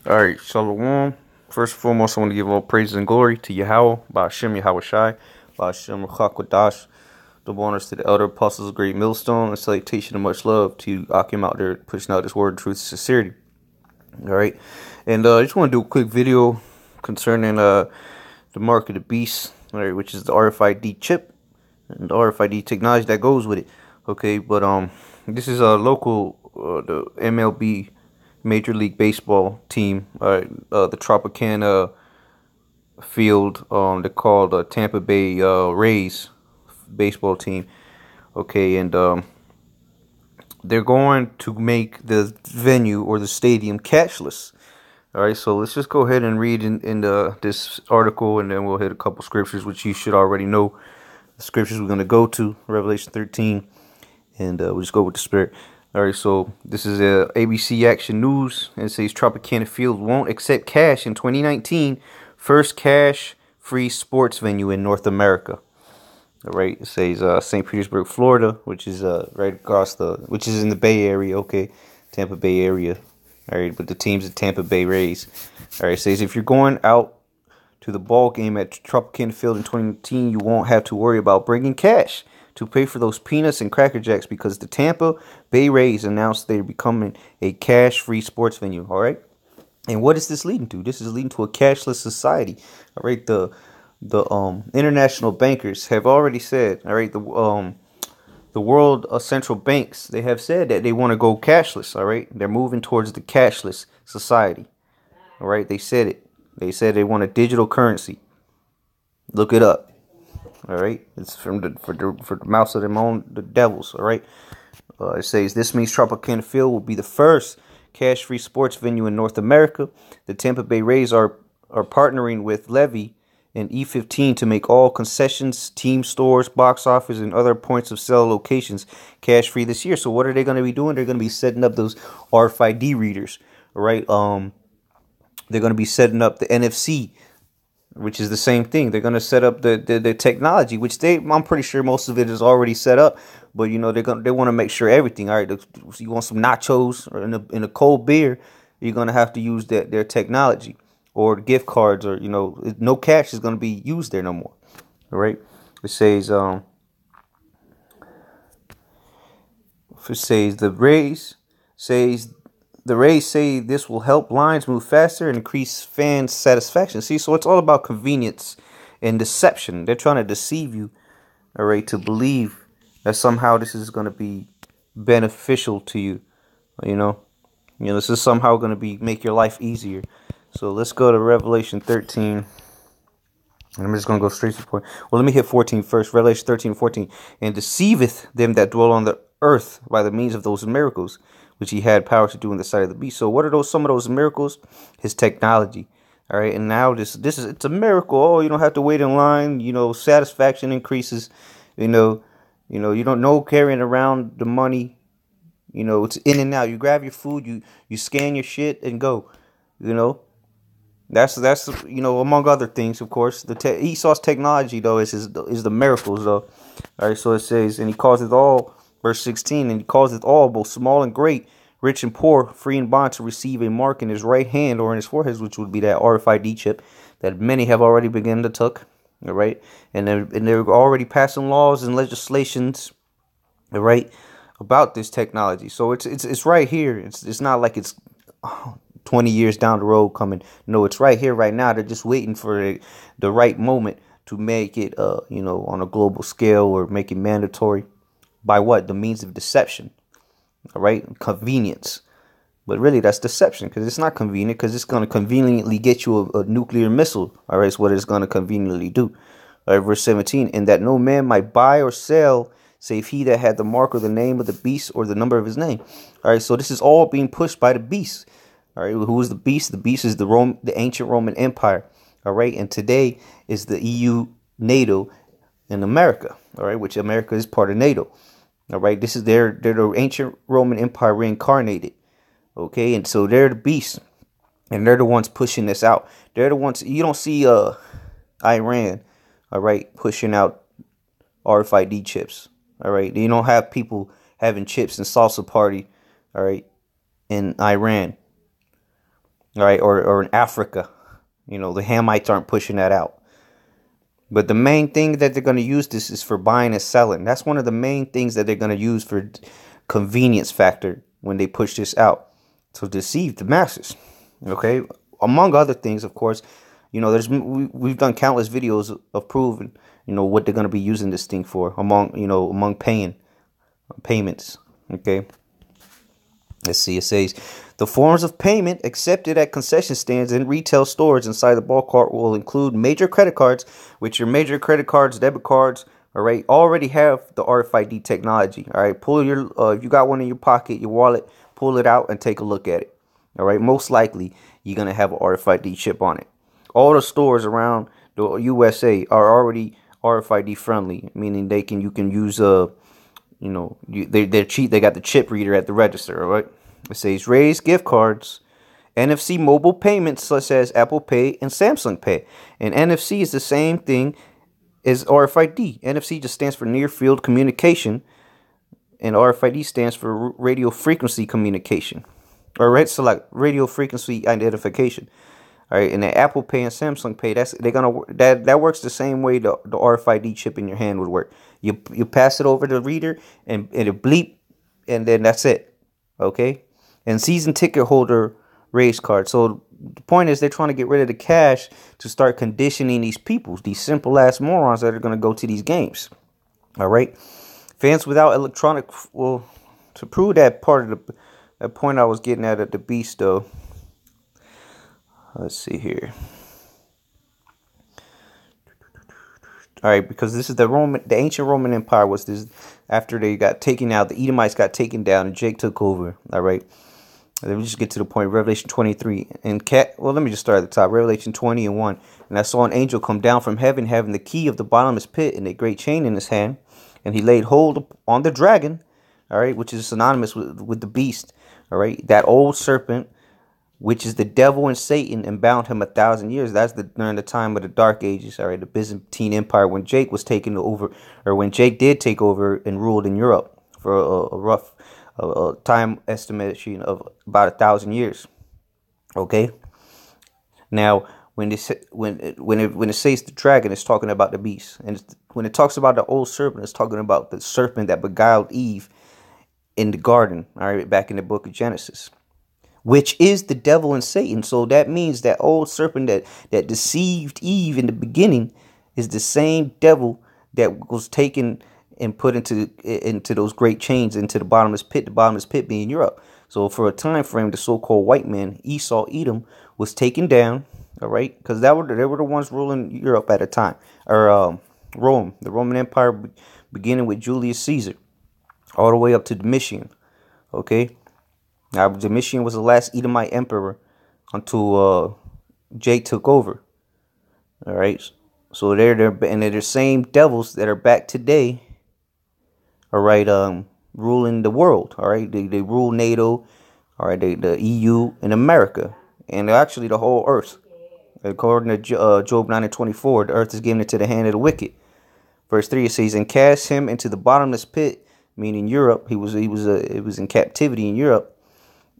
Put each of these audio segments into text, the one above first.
All right, Shalom. First and foremost, I want to give all praises and glory to Yahweh, Ba'ashem Yahweh Shai, Ba'ashem Ruchakwadash. Double honors to the elder apostles of Great Millstone, and salutation and much love to Akim out there pushing out this word of truth and sincerity. All right, and I just want to do a quick video concerning the mark of the beast, all right, which is the RFID chip and the RFID technology that goes with it. Okay, but this is a local the MLB Major League Baseball team, the Tropicana field. They're called Tampa Bay Rays baseball team. Okay, and they're going to make the venue or the stadium cashless. All right, so let's just go ahead and read in this article, and then we'll hit a couple scriptures, which you should already know. The scriptures we're going to go to, Revelation 13, and we'll just go with the Spirit. All right, so this is ABC Action News, and it says Tropicana Field won't accept cash in 2019. First cash-free sports venue in North America. All right, it says St. Petersburg, Florida, which is right across which is in the Bay Area. Okay, Tampa Bay area. All right, but the team's the Tampa Bay Rays. All right, it says if you're going out to the ball game at Tropicana Field in 2019, you won't have to worry about bringing cash to pay for those peanuts and Cracker Jacks, because the Tampa Bay Rays announced they're becoming a cash-free sports venue. All right, and what is this leading to? This is leading to a cashless society. All right, the international bankers have already said. All right, the world central banks, they have said that they want to go cashless. All right, they're moving towards the cashless society. All right, they said it. They said they want a digital currency. Look it up. All right, it's from for the mouths of them own the devils. All right, it says this means Tropicana Field will be the first cash-free sports venue in North America. The Tampa Bay Rays are partnering with Levy and E15 to make all concessions, team stores, box office, and other points of sale locations cash-free this year. So what are they going to be doing? They're going to be setting up those RFID readers. All right, they're going to be setting up the NFC, which is the same thing. They're going to set up the technology, which I'm pretty sure most of it is already set up. But they want to make sure everything. All right, you want some nachos or in a cold beer, you're going to have to use their technology or gift cards, or no cash is going to be used there no more. All right, it says the Rays say this will help lines move faster and increase fan satisfaction. See, so it's all about convenience and deception. They're trying to deceive you, all right, to believe that somehow this is going to be beneficial to you. This is somehow going to make your life easier. So let's go to Revelation 13. And I'm just going to go straight to the point. Well, let me hit 14 first. Revelation 13, 14. And deceiveth them that dwell on the earth by the means of those miracles, which he had power to do in the sight of the beast. So what are some of those miracles? His technology. All right. And now it's a miracle. Oh, you don't have to wait in line. Satisfaction increases. You don't know carrying around the money. It's in and out. You grab your food, you scan your shit and go. That's among other things, of course. Esau's technology though is the miracles though. All right, so it says, and he calls it all, verse 16, and he calls it all, both small and great, rich and poor, free and bond, to receive a mark in his right hand or in his forehead, which would be that RFID chip that many have already begun to took. All right, and they're already passing laws and legislations, all right, about this technology. So it's right here. It's not like it's 20 years down the road coming. No, it's right here, right now. They're just waiting for the right moment to make it, on a global scale, or make it mandatory. By what? The means of deception. All right, convenience. But really, that's deception, because it's not convenient, because it's going to conveniently get you a nuclear missile. All right, it's what it's going to conveniently do. All right, verse 17, and that no man might buy or sell, save he that had the mark or the name of the beast or the number of his name. All right, so this is all being pushed by the beast. All right, who is the beast? The beast is the ancient Roman Empire. All right, and today is the EU, NATO, and America. All right, which America is part of NATO. All right, this is they're the ancient Roman Empire reincarnated. Okay, and so they're the beast, and they're the ones pushing this out. They're the ones. You don't see Iran, all right, pushing out RFID chips. All right, you don't have people having chips and salsa party, all right, in Iran. all right, or in Africa. You know, the Hamites aren't pushing that out. But the main thing that they're going to use this is for buying and selling. That's one of the main things that they're going to use for convenience factor when they push this out to deceive the masses. Okay, among other things, of course, you know, we've done countless videos of proving, you know, what they're going to be using this thing for among payments. Okay. Let's see, it says the forms of payment accepted at concession stands and retail stores inside the ball cart will include major credit cards, which your major credit cards, debit cards, all right, already have the RFID technology. All right, pull your, if you got one in your pocket, your wallet, pull it out and take a look at it. All right, most likely you're going to have an RFID chip on it. All the stores around the USA are already RFID friendly, meaning you can use they're cheap. They got the chip reader at the register, all right? It says raise gift cards, NFC mobile payments such as Apple Pay and Samsung Pay. And NFC is the same thing as RFID. NFC just stands for near field communication, and RFID stands for radio frequency communication. All right, so like radio frequency identification. All right, and the Apple Pay and Samsung Pay, that works the same way the RFID chip in your hand would work. You pass it over the reader and it bleep, and then that's it. Okay, and season ticket holder race card. So the point is they're trying to get rid of the cash to start conditioning these people, these simple ass morons that are going to go to these games. All right, fans without electronic. Well, to prove that part of that point I was getting at the beast though. Let's see here. All right, because this is the ancient Roman Empire was this after they got taken out, the Edomites got taken down and Jake took over. All right. Let me just get to the point. Revelation 23 and let me just start at the top. Revelation 20:1. And I saw an angel come down from heaven, having the key of the bottomless pit and a great chain in his hand, and he laid hold on the dragon, all right, which is synonymous with the beast, all right, that old serpent, which is the devil and Satan, and bound him 1,000 years. That's during the time of the Dark Ages, all right, the Byzantine Empire, when Jake was taken over, or when Jake did take over and ruled in Europe for a rough time estimation of about 1,000 years. Okay. Now, when it says the dragon, it's talking about the beast, and when it talks about the old serpent, it's talking about the serpent that beguiled Eve in the garden. All right, back in the book of Genesis, which is the devil and Satan. So that means that old serpent that deceived Eve in the beginning is the same devil that was taken and put into those great chains into the bottomless pit being Europe. So for a time frame, the so-called white man, Esau, Edom, was taken down, all right, because they were the ones ruling Europe at a time, or Rome, the Roman Empire, beginning with Julius Caesar, all the way up to Domitian, okay. Now, Domitian was the last Edomite emperor until Jake took over. All right, so they're the same devils that are back today. All right, ruling the world. All right, they rule NATO. All right, the EU and America, and actually the whole earth. According to Job 9:24, the earth is given into the hand of the wicked. Verse 3 it says, and cast him into the bottomless pit, meaning Europe. He was in captivity in Europe.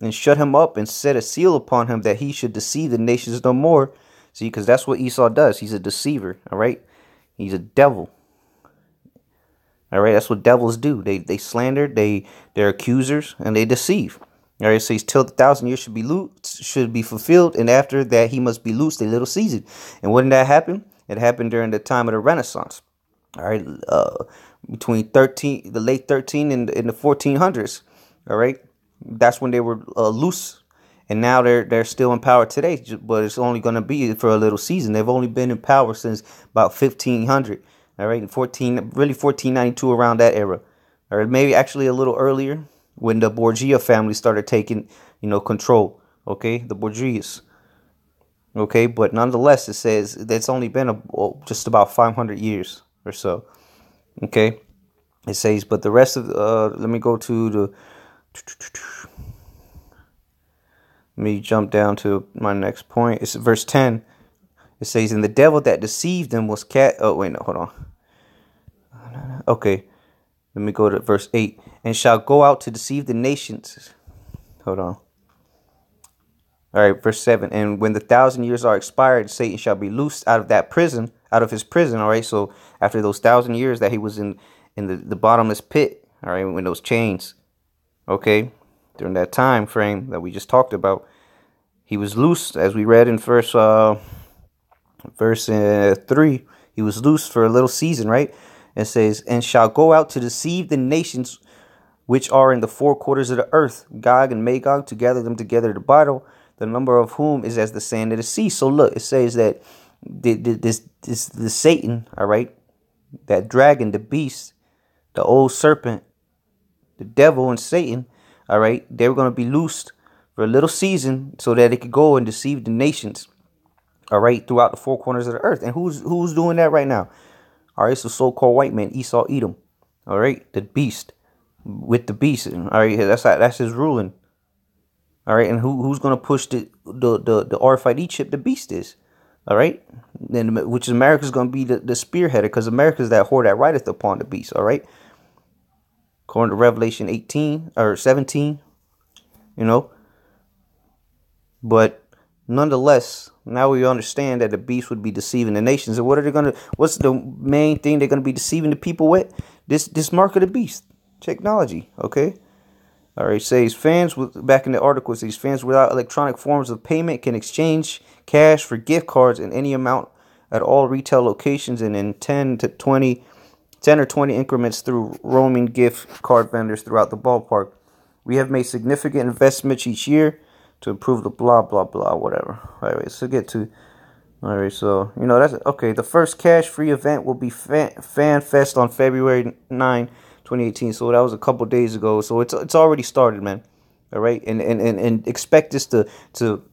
And shut him up and set a seal upon him that he should deceive the nations no more. See, because that's what Esau does. He's a deceiver. All right. He's a devil. All right. That's what devils do. They slander. They're accusers and they deceive. All right. It says till the 1,000 years should be fulfilled. And after that, he must be loosed a little season. And when did that happen? It happened during the time of the Renaissance. All right. Between the late 13 and the 1400s. All right. That's when they were loose, and now they're still in power today. But it's only going to be for a little season. They've only been in power since about 1500. All right, 1492 around that era, or maybe actually a little earlier when the Borgia family started taking control. Okay, the Borgias. Okay, but nonetheless, it says that's only been just about 500 years or so. Okay, it says, but the rest of let me go to the. Let me jump down to my next point. It's verse 10. It says, and the devil that deceived them was oh wait, no, hold on. Okay, let me go to verse 8. And shall go out to deceive the nations. Hold on. All right, verse 7. And when the 1,000 years are expired, Satan shall be loosed out of that prison, out of his prison. All right. So after those 1,000 years that he was in the bottomless pit, all right, when those chains, okay, during that time frame that we just talked about, he was loosed, as we read in verse 3. He was loosed for a little season, right? It says, and shall go out to deceive the nations which are in the four quarters of the earth, Gog and Magog, to gather them together to battle, the number of whom is as the sand of the sea. So look, it says that the Satan, all right, that dragon, the beast, the old serpent, the devil and Satan, all right, they were going to be loosed for a little season so that it could go and deceive the nations, all right, throughout the four corners of the earth. And who's doing that right now? All right, so so-called white man, Esau, Edom, all right, the beast with the beast, all right, that's his ruling, all right, and who's gonna push the RFID chip? The beast is, all right, then which is America's gonna be the spearheader, because America's that whore that rideth upon the beast, all right, according to Revelation 18 or 17, you know, but nonetheless, now we understand that the beast would be deceiving the nations. And what are they gonna? What's the main thing they're gonna be deceiving the people with? This mark of the beast, technology. Okay. All right. Says fans with back in the article. It says fans without electronic forms of payment can exchange cash for gift cards in any amount at all retail locations and in 10 or 20 increments through roaming gift card vendors throughout the ballpark. We have made significant investments each year to improve the blah, blah, blah, whatever. All right, so get to, all right, so, you know, that's, okay, the first cash-free event will be Fan Fest on February 9, 2018, so that was a couple days ago, so it's already started, man, all right, and expect this to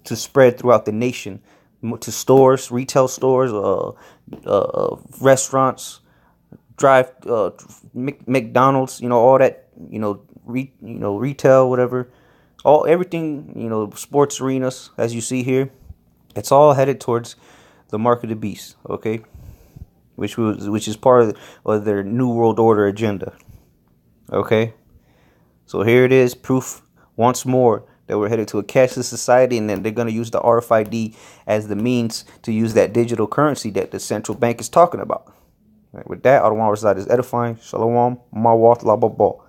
spread throughout the nation, to stores, retail stores, restaurants, McDonald's, you know, all that, you know, retail, whatever, everything, you know, sports arenas, as you see here, it's all headed towards the mark of the beast, okay, which is part of their New World Order agenda, okay. So here it is, proof once more that we're headed to a cashless society, and then they're going to use the RFID as the means to use that digital currency that the central bank is talking about. Right, with that, I don't want to reside is edifying. Shalom, Mawat, Lababa.